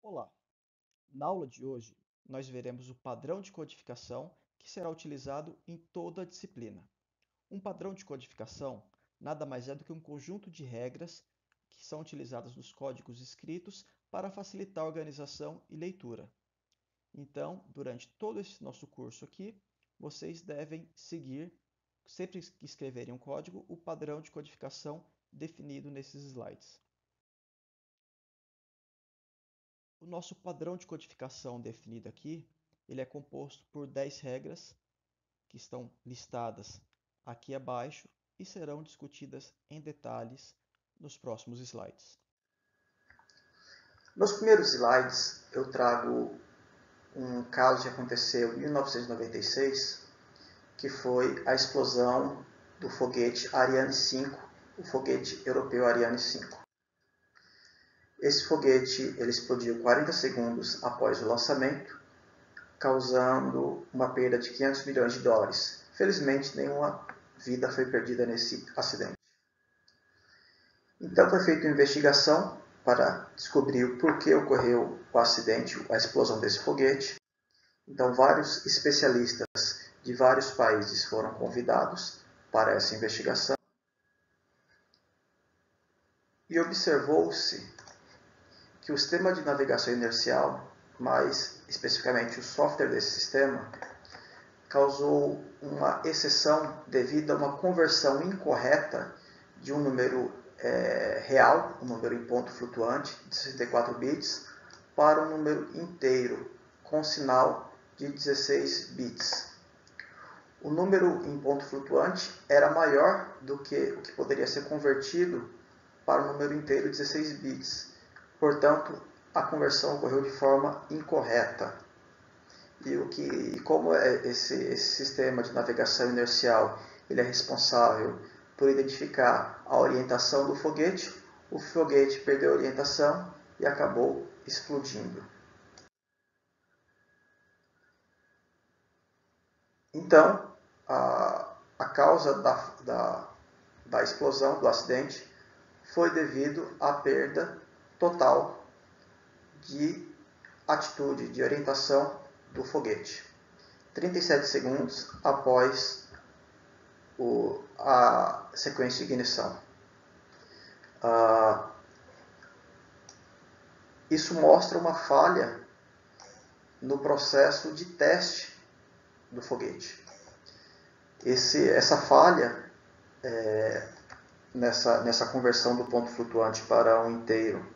Olá! Na aula de hoje, nós veremos o padrão de codificação que será utilizado em toda a disciplina. Um padrão de codificação nada mais é do que um conjunto de regras que são utilizadas nos códigos escritos para facilitar a organização e leitura. Então, durante todo esse nosso curso aqui, vocês devem seguir, sempre que escreverem um código, o padrão de codificação definido nesses slides. O nosso padrão de codificação definido aqui, ele é composto por 10 regras que estão listadas aqui abaixo e serão discutidas em detalhes nos próximos slides. Nos primeiros slides eu trago um caso que aconteceu em 1996, que foi a explosão do foguete Ariane 5, o foguete europeu Ariane 5. Esse foguete ele explodiu 40 segundos após o lançamento, causando uma perda de 500 milhões de dólares. Felizmente, nenhuma vida foi perdida nesse acidente. Então foi feita uma investigação para descobrir o porquê ocorreu o acidente, a explosão desse foguete. Então vários especialistas de vários países foram convidados para essa investigação. E observou-se que o sistema de navegação inercial, mais especificamente o software desse sistema, causou uma exceção devido a uma conversão incorreta de um número real, um número em ponto flutuante de 64 bits, para um número inteiro com sinal de 16 bits. O número em ponto flutuante era maior do que o que poderia ser convertido para um número inteiro de 16 bits. Portanto, a conversão ocorreu de forma incorreta. E como esse sistema de navegação inercial ele é responsável por identificar a orientação do foguete, o foguete perdeu a orientação e acabou explodindo. Então, a causa da explosão, do acidente, foi devido à perda total de atitude, de orientação do foguete. 37 segundos após a sequência de ignição. Isso mostra uma falha no processo de teste do foguete. Essa falha nessa conversão do ponto flutuante para um inteiro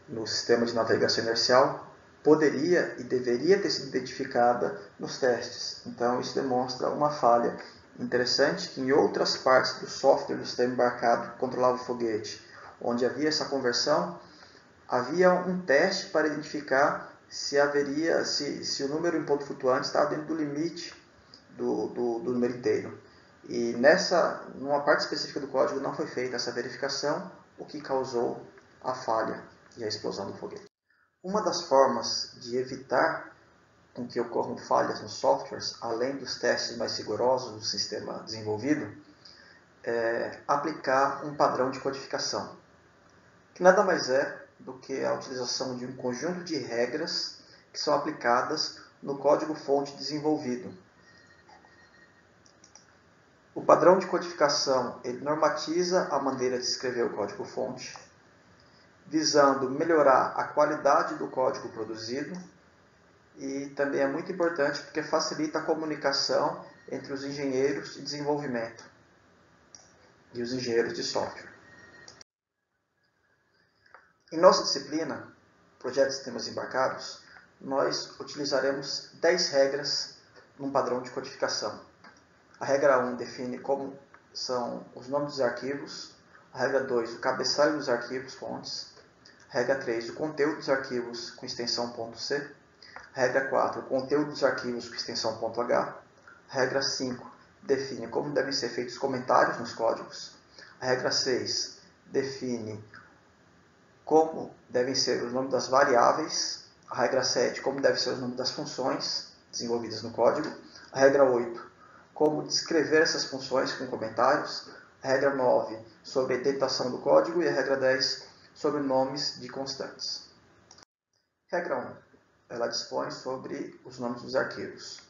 no sistema de navegação inercial poderia e deveria ter sido identificada nos testes. Então isso demonstra uma falha. Interessante que em outras partes do software do sistema embarcado que controlava o foguete, onde havia essa conversão, havia um teste para identificar se o número em ponto flutuante estava dentro do limite do número inteiro. E numa parte específica do código não foi feita essa verificação, o que causou a falha e a explosão do foguete. Uma das formas de evitar com que ocorram falhas nos softwares, além dos testes mais rigorosos do sistema desenvolvido, é aplicar um padrão de codificação, que nada mais é do que a utilização de um conjunto de regras que são aplicadas no código-fonte desenvolvido. O padrão de codificação ele normatiza a maneira de escrever o código-fonte, visando melhorar a qualidade do código produzido, e também é muito importante porque facilita a comunicação entre os engenheiros de desenvolvimento e os engenheiros de software. Em nossa disciplina, Projeto de Sistemas Embarcados, nós utilizaremos 10 regras num padrão de codificação. A regra 1 define como são os nomes dos arquivos. A regra 2, o cabeçalho dos arquivos, fontes. A regra 3, o conteúdo dos arquivos com extensão .c. A regra 4, o conteúdo dos arquivos com extensão .h. A regra 5, define como devem ser feitos comentários nos códigos. A regra 6, define como devem ser os nomes das variáveis. A regra 7, como devem ser os nomes das funções desenvolvidas no código. A regra 8, como descrever essas funções com comentários. A regra 9, sobre a indentação do código. E a regra 10, sobre nomes de constantes. Regra 1. Ela dispõe sobre os nomes dos arquivos.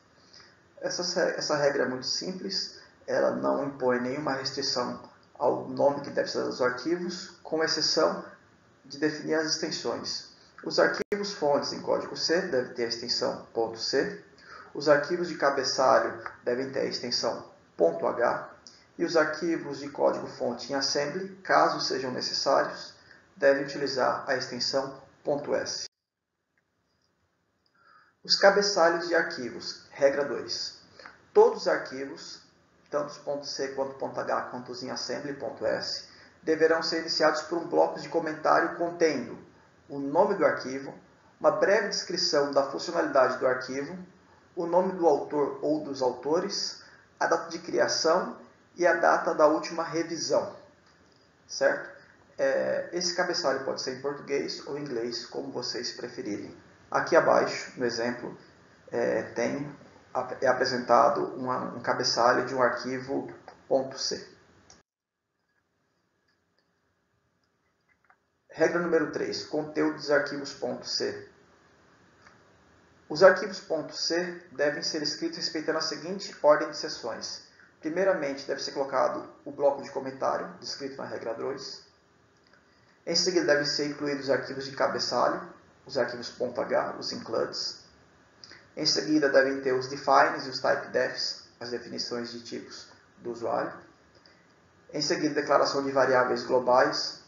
Essa regra é muito simples, ela não impõe nenhuma restrição ao nome que deve ser dos arquivos, com exceção de definir as extensões. Os arquivos fontes em código C devem ter a extensão .c, os arquivos de cabeçalho devem ter a extensão .h, e os arquivos de código-fonte em assembly, caso sejam necessários, devem utilizar a extensão .s. Os cabeçalhos de arquivos. Regra 2. Todos os arquivos, tanto os .c quanto .h quanto os em assembly .s, deverão ser iniciados por um bloco de comentário contendo o nome do arquivo, uma breve descrição da funcionalidade do arquivo, o nome do autor ou dos autores, a data de criação e a data da última revisão, certo? Esse cabeçalho pode ser em português ou em inglês, como vocês preferirem. Aqui abaixo, no exemplo, é apresentado um cabeçalho de um arquivo .c. Regra número 3. Conteúdo dos arquivos .c. Os arquivos .c devem ser escritos respeitando a seguinte ordem de seções. Primeiramente, deve ser colocado o bloco de comentário, descrito na regra 2. Em seguida, devem ser incluídos os arquivos de cabeçalho, os arquivos .h, os includes. Em seguida, devem ter os defines e os typedefs, as definições de tipos do usuário. Em seguida, declaração de variáveis globais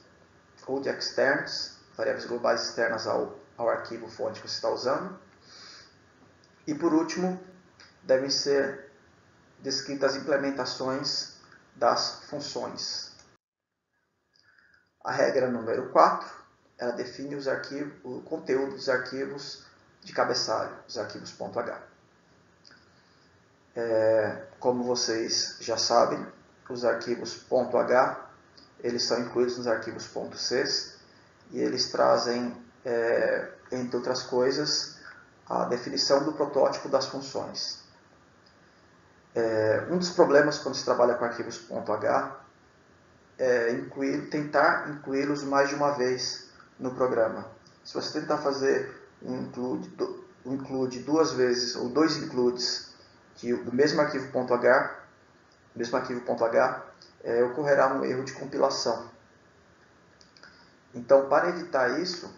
ou de externs, variáveis globais externas ao arquivo fonte que você está usando. E por último, devem ser descritas as implementações das funções. A regra número 4, ela define o conteúdo dos arquivos de cabeçalho, os arquivos .h. Como vocês já sabem, os arquivos .h, eles são incluídos nos arquivos .c e eles trazem, entre outras coisas, a definição do protótipo das funções. Um dos problemas quando se trabalha com arquivos .h é tentar incluí-los mais de uma vez no programa. Se você tentar fazer um include duas vezes ou dois includes do mesmo arquivo .h, ocorrerá um erro de compilação. Então, para evitar isso,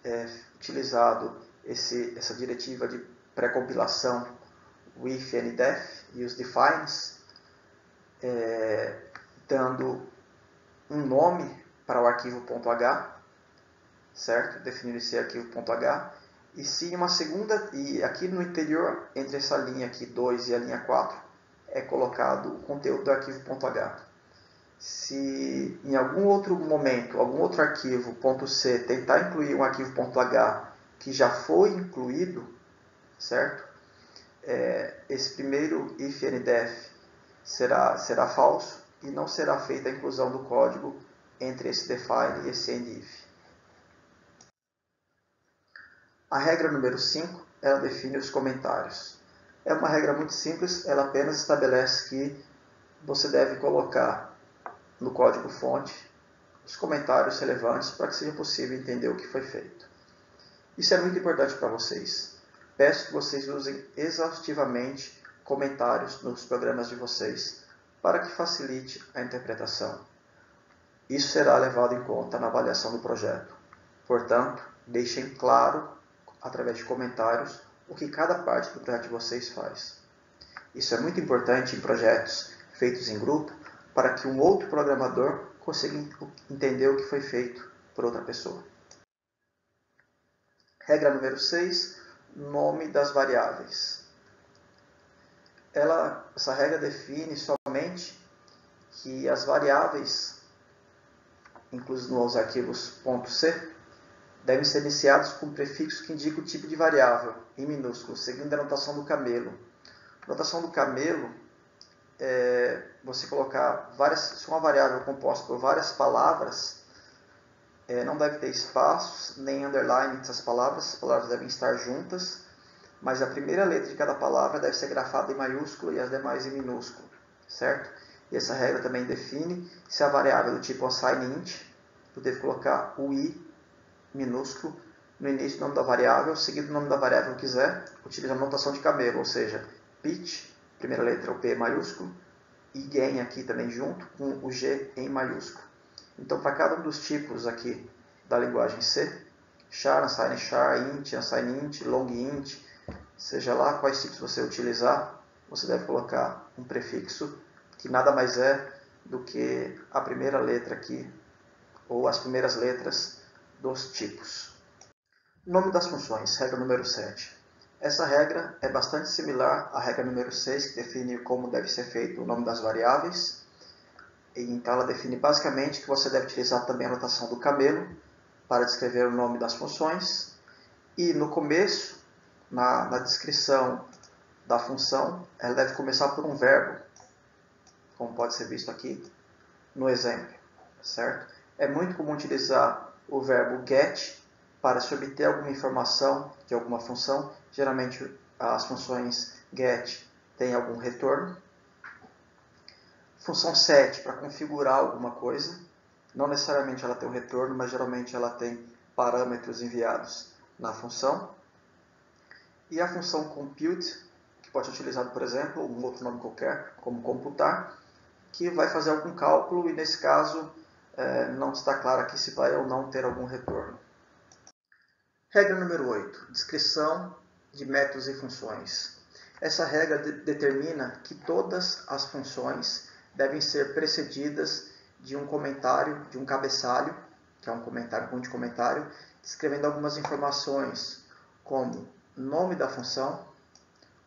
é utilizado essa diretiva de pré-compilação, o if and def e os defines, dando um nome para o arquivo .h, certo? Definindo esse arquivo .h, e sim uma segunda, e aqui no interior, entre essa linha aqui 2 e a linha 4, é colocado o conteúdo do arquivo .h. Se em algum outro momento, algum outro arquivo .c tentar incluir um arquivo .h que já foi incluído, certo? Esse primeiro if and def será falso e não será feita a inclusão do código entre esse define e esse end if. A regra número 5, ela define os comentários. É uma regra muito simples, ela apenas estabelece que você deve colocar no código-fonte os comentários relevantes para que seja possível entender o que foi feito. Isso é muito importante para vocês. Peço que vocês usem exaustivamente comentários nos programas de vocês para que facilite a interpretação. Isso será levado em conta na avaliação do projeto. Portanto, deixem claro, através de comentários, o que cada parte do projeto de vocês faz. Isso é muito importante em projetos feitos em grupo, para que um outro programador consiga entender o que foi feito por outra pessoa. Regra número 6, nome das variáveis. Essa regra define somente que as variáveis inclusas nos arquivos .c devem ser iniciados com um prefixo que indica o tipo de variável, em minúsculo, seguindo a notação do camelo. A notação do camelo você colocar se uma variável composta por várias palavras, não deve ter espaços, nem underline essas palavras, as palavras devem estar juntas, mas a primeira letra de cada palavra deve ser grafada em maiúsculo e as demais em minúsculo, certo? E essa regra também define se a variável do tipo assign int, eu devo colocar o i minúsculo no início o nome da variável, seguido o nome da variável que quiser, utiliza a notação de camelo, ou seja, pitch, primeira letra o P maiúsculo, e gain aqui também junto com o G em maiúsculo. Então, para cada um dos tipos aqui da linguagem C, char, unsigned char, int, unsigned int, long int, seja lá quais tipos você utilizar, você deve colocar um prefixo que nada mais é do que a primeira letra aqui, ou as primeiras letras dos tipos. Nome das funções, regra número 7. Essa regra é bastante similar à regra número 6, que define como deve ser feito o nome das variáveis. Então ela define basicamente que você deve utilizar também a notação do camelo para descrever o nome das funções. E no começo, na descrição da função, ela deve começar por um verbo, como pode ser visto aqui no exemplo, certo? É muito comum utilizar o verbo get para se obter alguma informação de alguma função. Geralmente as funções get têm algum retorno. Função set para configurar alguma coisa. Não necessariamente ela tem um retorno, mas geralmente ela tem parâmetros enviados na função. E a função compute, que pode ser utilizado, por exemplo, um outro nome qualquer, como computar, que vai fazer algum cálculo e nesse caso não está claro aqui se vai ou não ter algum retorno. Regra número 8. Descrição de métodos e funções. Essa regra determina que todas as funções devem ser precedidas de um comentário, de um cabeçalho, que é um comentário, de comentário, descrevendo algumas informações, como nome da função,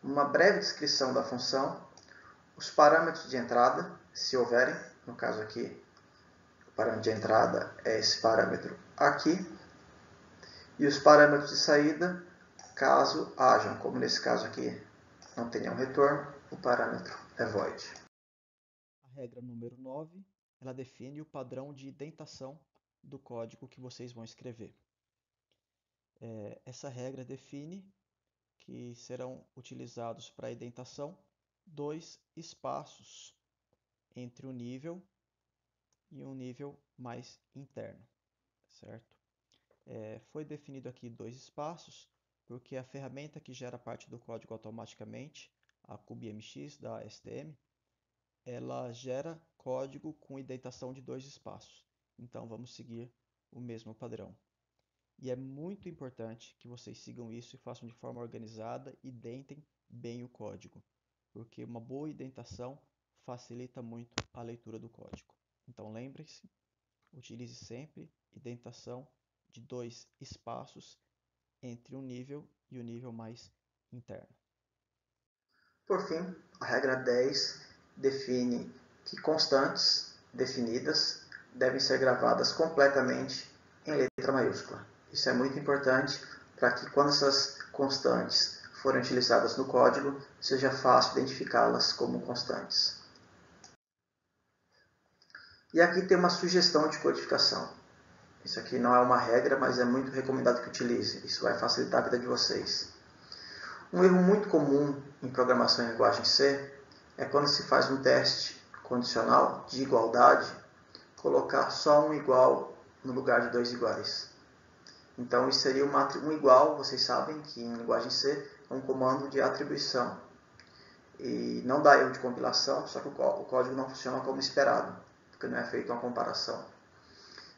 uma breve descrição da função, os parâmetros de entrada, se houverem, no caso aqui, o parâmetro de entrada é esse parâmetro aqui, e os parâmetros de saída, caso hajam, como nesse caso aqui não tenha um retorno, o parâmetro é void. A regra número 9, ela define o padrão de indentação do código que vocês vão escrever. Essa regra define que serão utilizados para a indentação 2 espaços entre um nível e um nível mais interno, certo? Foi definido aqui 2 espaços porque a ferramenta que gera parte do código automaticamente, a CubeMX da STM, ela gera código com indentação de 2 espaços. Então vamos seguir o mesmo padrão. E é muito importante que vocês sigam isso e façam de forma organizada e indentem bem o código, porque uma boa indentação facilita muito a leitura do código. Então lembre-se, utilize sempre indentação de 2 espaços entre um nível e o nível mais interno. Por fim, a regra 10 define que constantes definidas devem ser gravadas completamente em letra maiúscula. Isso é muito importante para que quando essas constantes forem utilizadas no código, seja fácil identificá-las como constantes. E aqui tem uma sugestão de codificação. Isso aqui não é uma regra, mas é muito recomendado que utilize. Isso vai facilitar a vida de vocês. Um erro muito comum em programação em linguagem C é quando se faz um teste condicional de igualdade, colocar só um igual no lugar de 2 iguais. Então isso seria um igual, vocês sabem que em linguagem C é um comando de atribuição. E não dá erro de compilação, só que o código não funciona como esperado, porque não é feita uma comparação.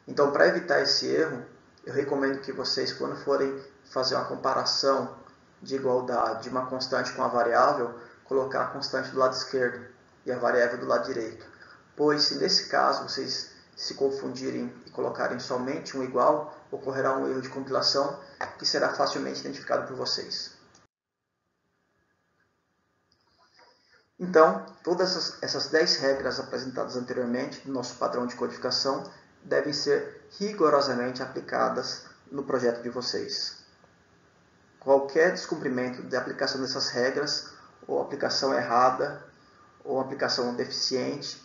Então, para evitar esse erro, eu recomendo que vocês, quando forem fazer uma comparação de igualdade de uma constante com a variável, colocar a constante do lado esquerdo e a variável do lado direito. Pois, se nesse caso vocês se confundirem e colocarem somente um igual, ocorrerá um erro de compilação que será facilmente identificado por vocês. Então, todas essas 10 regras apresentadas anteriormente no nosso padrão de codificação devem ser rigorosamente aplicadas no projeto de vocês. Qualquer descumprimento de aplicação dessas regras, ou aplicação errada, ou aplicação deficiente,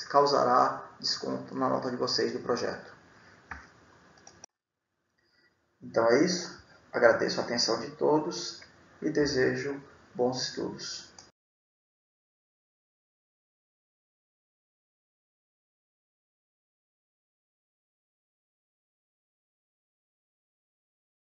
causará desconto na nota de vocês do projeto. Então é isso. Agradeço a atenção de todos e desejo bons estudos.